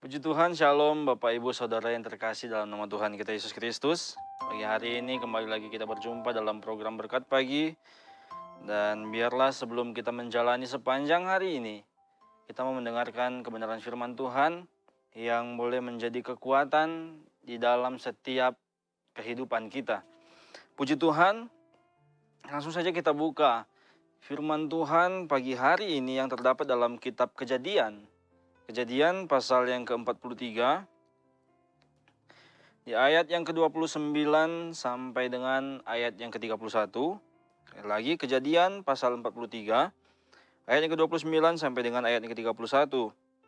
Puji Tuhan, Shalom Bapak Ibu Saudara yang terkasih dalam nama Tuhan kita Yesus Kristus. Pagi hari ini kembali lagi kita berjumpa dalam program Berkat Pagi. Dan biarlah sebelum kita menjalani sepanjang hari ini, kita mau mendengarkan kebenaran firman Tuhan yang boleh menjadi kekuatan di dalam setiap kehidupan kita. Puji Tuhan, langsung saja kita buka firman Tuhan pagi hari ini yang terdapat dalam kitab Kejadian. Kejadian pasal yang ke-43, di ayat yang ke-29 sampai dengan ayat yang ke-31. Sekali lagi, Kejadian pasal 43, ayat yang ke-29 sampai dengan ayat yang ke-31.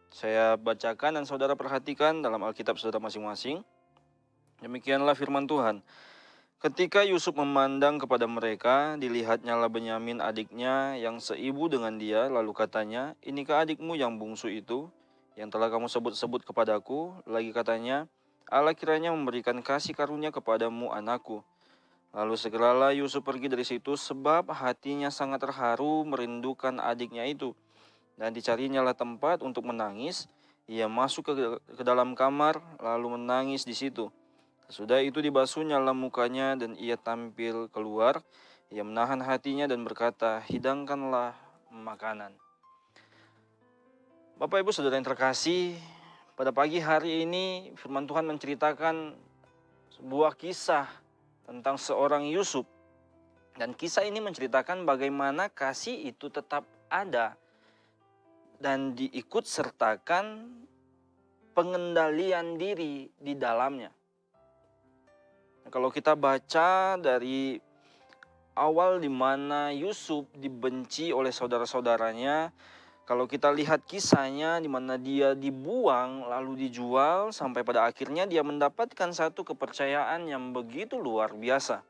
Saya bacakan dan saudara perhatikan dalam Alkitab saudara masing-masing. Demikianlah firman Tuhan. Ketika Yusuf memandang kepada mereka, dilihatnyalah Benyamin adiknya yang seibu dengan dia, lalu katanya, "Inikah adikmu yang bungsu itu, yang telah kamu sebut-sebut kepadaku?" Lagi katanya, "Allah kiranya memberikan kasih karunia kepadamu, anakku." Lalu segeralah Yusuf pergi dari situ, sebab hatinya sangat terharu merindukan adiknya itu. Dan dicarinyalah tempat untuk menangis. Ia masuk ke dalam kamar, lalu menangis di situ. Sesudah itu dibasuhnyalah mukanya dan ia tampil keluar. Ia menahan hatinya dan berkata, "Hidangkanlah makanan." Bapak Ibu Saudara yang terkasih, pada pagi hari ini firman Tuhan menceritakan sebuah kisah tentang seorang Yusuf. Dan kisah ini menceritakan bagaimana kasih itu tetap ada dan diikut sertakan pengendalian diri di dalamnya. Kalau kita baca dari awal di mana Yusuf dibenci oleh saudara-saudaranya, kalau kita lihat kisahnya di mana dia dibuang lalu dijual sampai pada akhirnya dia mendapatkan satu kepercayaan yang begitu luar biasa.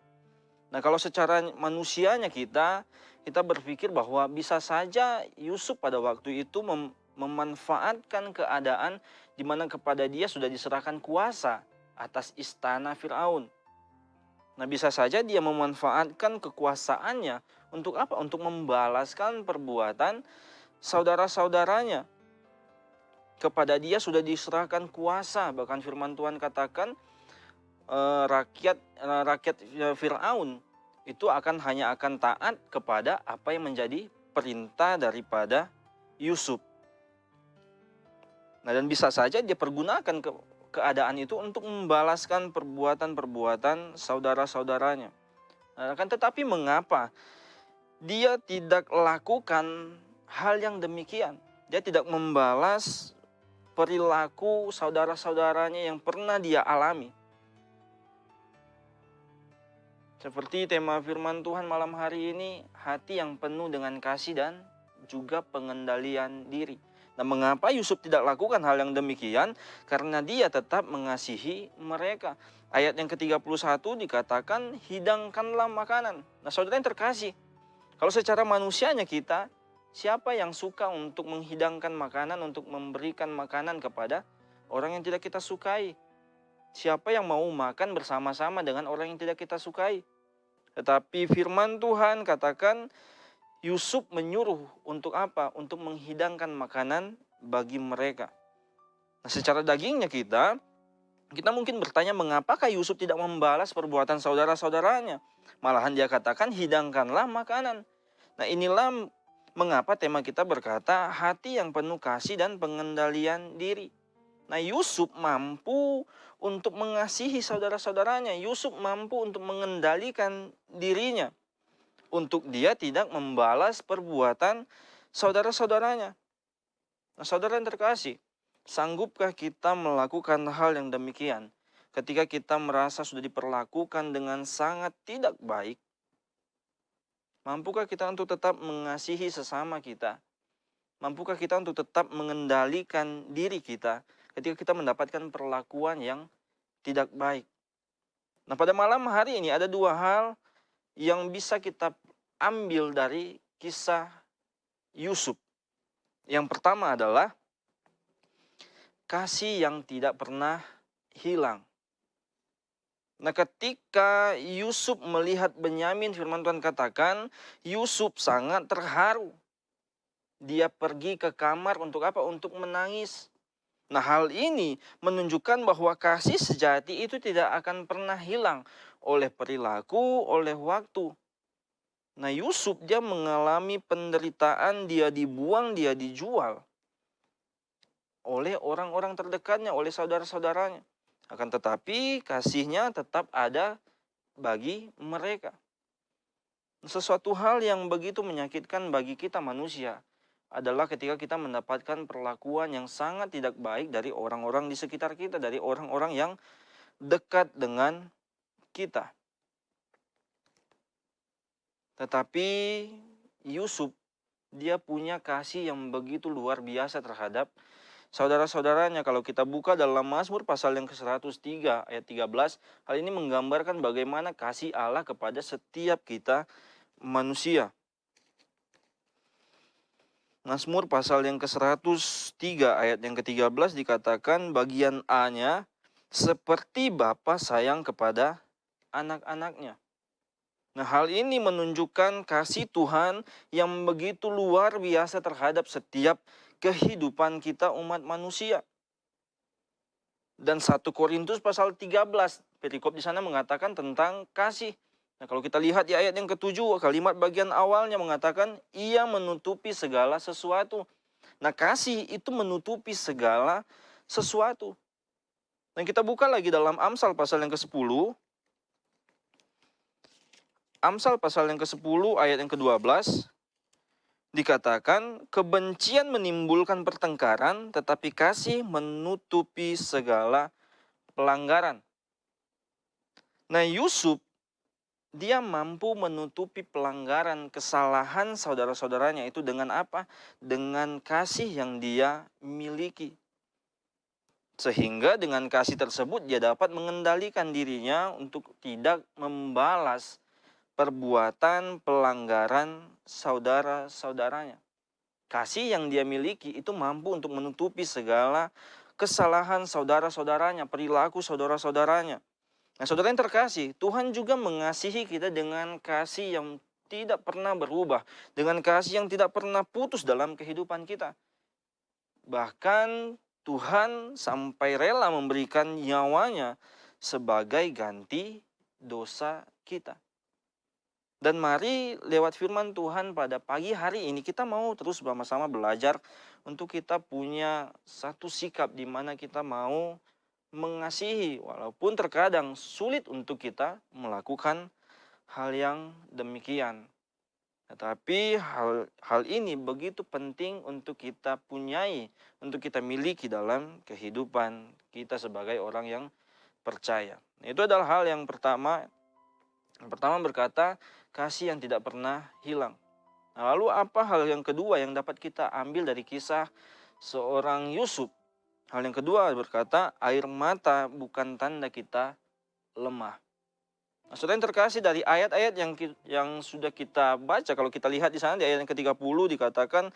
Nah, kalau secara manusianya kita berpikir bahwa bisa saja Yusuf pada waktu itu memanfaatkan keadaan di mana kepada dia sudah diserahkan kuasa atas istana Firaun. Nah, bisa saja dia memanfaatkan kekuasaannya untuk apa? Untuk membalaskan perbuatan saudara-saudaranya. Kepada dia sudah diserahkan kuasa, bahkan firman Tuhan katakan rakyat Firaun itu hanya akan taat kepada apa yang menjadi perintah daripada Yusuf. Nah, dan bisa saja dia pergunakan keadaan itu untuk membalaskan perbuatan-perbuatan saudara-saudaranya. Nah, tetapi mengapa dia tidak lakukan hal yang demikian? Dia tidak membalas perilaku saudara-saudaranya yang pernah dia alami. Seperti tema firman Tuhan malam hari ini, hati yang penuh dengan kasih dan juga pengendalian diri. Nah, mengapa Yusuf tidak lakukan hal yang demikian? Karena dia tetap mengasihi mereka. Ayat yang ke-31 dikatakan, "Hidangkanlah makanan." Nah, saudara yang terkasih, kalau secara manusianya kita, siapa yang suka untuk menghidangkan makanan, untuk memberikan makanan kepada orang yang tidak kita sukai? Siapa yang mau makan bersama-sama dengan orang yang tidak kita sukai? Tetapi firman Tuhan katakan, Yusuf menyuruh untuk apa? Untuk menghidangkan makanan bagi mereka. Nah, secara dagingnya kita mungkin bertanya, mengapakah Yusuf tidak membalas perbuatan saudara-saudaranya? Malahan dia katakan, "Hidangkanlah makanan." Nah, inilah mengapa tema kita berkata, hati yang penuh kasih dan pengendalian diri. Nah, Yusuf mampu untuk mengasihi saudara-saudaranya. Yusuf mampu untuk mengendalikan dirinya, untuk dia tidak membalas perbuatan saudara-saudaranya. Nah, saudara yang terkasih, sanggupkah kita melakukan hal yang demikian ketika kita merasa sudah diperlakukan dengan sangat tidak baik? Mampukah kita untuk tetap mengasihi sesama kita? Mampukah kita untuk tetap mengendalikan diri kita ketika kita mendapatkan perlakuan yang tidak baik? Nah, pada malam hari ini ada dua hal yang bisa kita ambil dari kisah Yusuf. Yang pertama adalah kasih yang tidak pernah hilang. Nah, ketika Yusuf melihat Benyamin, firman Tuhan katakan, Yusuf sangat terharu. Dia pergi ke kamar untuk apa? Untuk menangis. Nah, hal ini menunjukkan bahwa kasih sejati itu tidak akan pernah hilang oleh perilaku, oleh waktu. Nah, Yusuf dia mengalami penderitaan, dia dibuang, dia dijual oleh orang-orang terdekatnya, oleh saudara-saudaranya. Akan tetapi kasihnya tetap ada bagi mereka. Sesuatu hal yang begitu menyakitkan bagi kita manusia adalah ketika kita mendapatkan perlakuan yang sangat tidak baik dari orang-orang di sekitar kita, dari orang-orang yang dekat dengan kita. Tetapi Yusuf dia punya kasih yang begitu luar biasa terhadap saudara-saudaranya. Kalau kita buka dalam Mazmur pasal yang ke-103 ayat 13, hal ini menggambarkan bagaimana kasih Allah kepada setiap kita manusia. Mazmur pasal yang ke-103 ayat yang ke-13 dikatakan bagian A-nya, seperti Bapa sayang kepada anak-anaknya. Nah, hal ini menunjukkan kasih Tuhan yang begitu luar biasa terhadap setiap kehidupan kita umat manusia. Dan 1 Korintus pasal 13, perikop di sana mengatakan tentang kasih. Nah, kalau kita lihat di ayat yang ke-7, kalimat bagian awalnya mengatakan ia menutupi segala sesuatu. Nah, kasih itu menutupi segala sesuatu. Dan kita buka lagi dalam Amsal pasal yang ke-10. Amsal pasal yang ke-10 ayat yang ke-12 dikatakan kebencian menimbulkan pertengkaran, tetapi kasih menutupi segala pelanggaran. Nah, Yusuf dia mampu menutupi pelanggaran, kesalahan saudara-saudaranya itu dengan apa? Dengan kasih yang dia miliki. Sehingga dengan kasih tersebut dia dapat mengendalikan dirinya untuk tidak membalas perbuatan pelanggaran saudara-saudaranya. Kasih yang dia miliki itu mampu untuk menutupi segala kesalahan saudara-saudaranya, perilaku saudara-saudaranya. Nah, saudara yang terkasih, Tuhan juga mengasihi kita dengan kasih yang tidak pernah berubah, dengan kasih yang tidak pernah putus dalam kehidupan kita. Bahkan Tuhan sampai rela memberikan nyawanya sebagai ganti dosa kita. Dan mari lewat firman Tuhan pada pagi hari ini kita mau terus bersama-sama belajar untuk kita punya satu sikap di mana kita mau mengasihi walaupun terkadang sulit untuk kita melakukan hal yang demikian. Tetapi hal ini begitu penting untuk kita punyai, untuk kita miliki dalam kehidupan kita sebagai orang yang percaya. Itu adalah hal yang pertama. Yang pertama berkata kasih yang tidak pernah hilang. Nah, lalu apa hal yang kedua yang dapat kita ambil dari kisah seorang Yusuf? Hal yang kedua berkata, air mata bukan tanda kita lemah. Nah, saudara yang terkasih, dari ayat-ayat yang sudah kita baca, kalau kita lihat di sana di ayat yang ke-30 dikatakan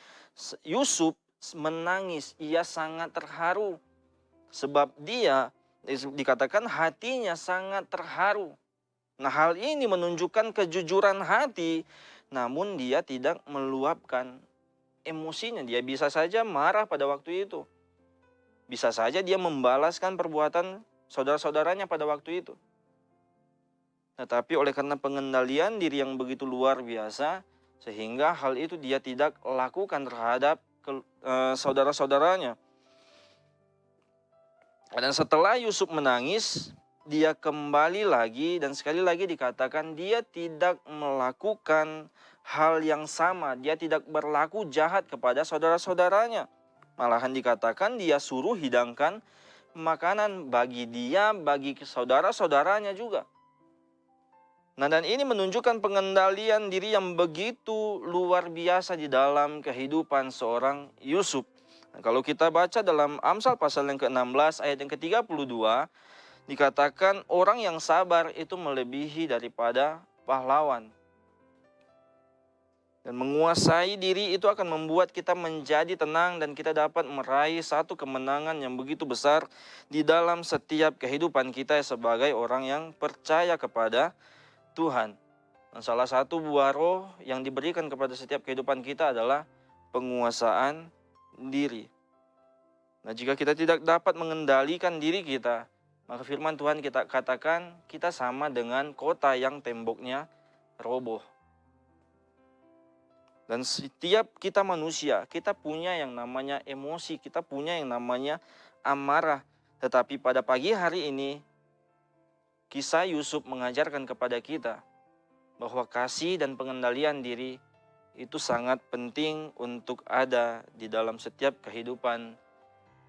Yusuf menangis, ia sangat terharu. Sebab dia dikatakan hatinya sangat terharu. Nah, hal ini menunjukkan kejujuran hati, namun dia tidak meluapkan emosinya. Dia bisa saja marah pada waktu itu. Bisa saja dia membalaskan perbuatan saudara-saudaranya pada waktu itu. Tetapi oleh karena pengendalian diri yang begitu luar biasa, sehingga hal itu dia tidak lakukan terhadap saudara-saudaranya. Dan setelah Yusuf menangis, dia kembali lagi dan sekali lagi dikatakan dia tidak melakukan hal yang sama. Dia tidak berlaku jahat kepada saudara-saudaranya. Malahan dikatakan dia suruh hidangkan makanan bagi dia, bagi saudara-saudaranya juga. Nah, dan ini menunjukkan pengendalian diri yang begitu luar biasa di dalam kehidupan seorang Yusuf. Nah, kalau kita baca dalam Amsal pasal yang ke-16 ayat yang ke-32, dikatakan orang yang sabar itu melebihi daripada pahlawan. Dan menguasai diri itu akan membuat kita menjadi tenang dan kita dapat meraih satu kemenangan yang begitu besar di dalam setiap kehidupan kita sebagai orang yang percaya kepada Tuhan. Dan salah satu buah roh yang diberikan kepada setiap kehidupan kita adalah penguasaan diri. Nah, jika kita tidak dapat mengendalikan diri kita, maka firman Tuhan kita katakan kita sama dengan kota yang temboknya roboh. Dan setiap kita manusia, kita punya yang namanya emosi, kita punya yang namanya amarah. Tetapi pada pagi hari ini, kisah Yusuf mengajarkan kepada kita bahwa kasih dan pengendalian diri itu sangat penting untuk ada di dalam setiap kehidupan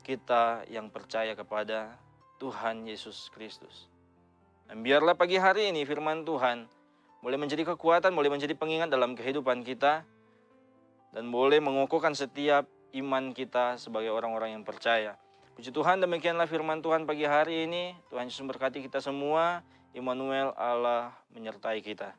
kita yang percaya kepada Tuhan Yesus Kristus. Dan biarlah pagi hari ini firman Tuhan boleh menjadi kekuatan, boleh menjadi pengingat dalam kehidupan kita, dan boleh mengokohkan setiap iman kita sebagai orang-orang yang percaya. Puji Tuhan, demikianlah firman Tuhan pagi hari ini. Tuhan Yesus memberkati kita semua. Immanuel, Allah menyertai kita.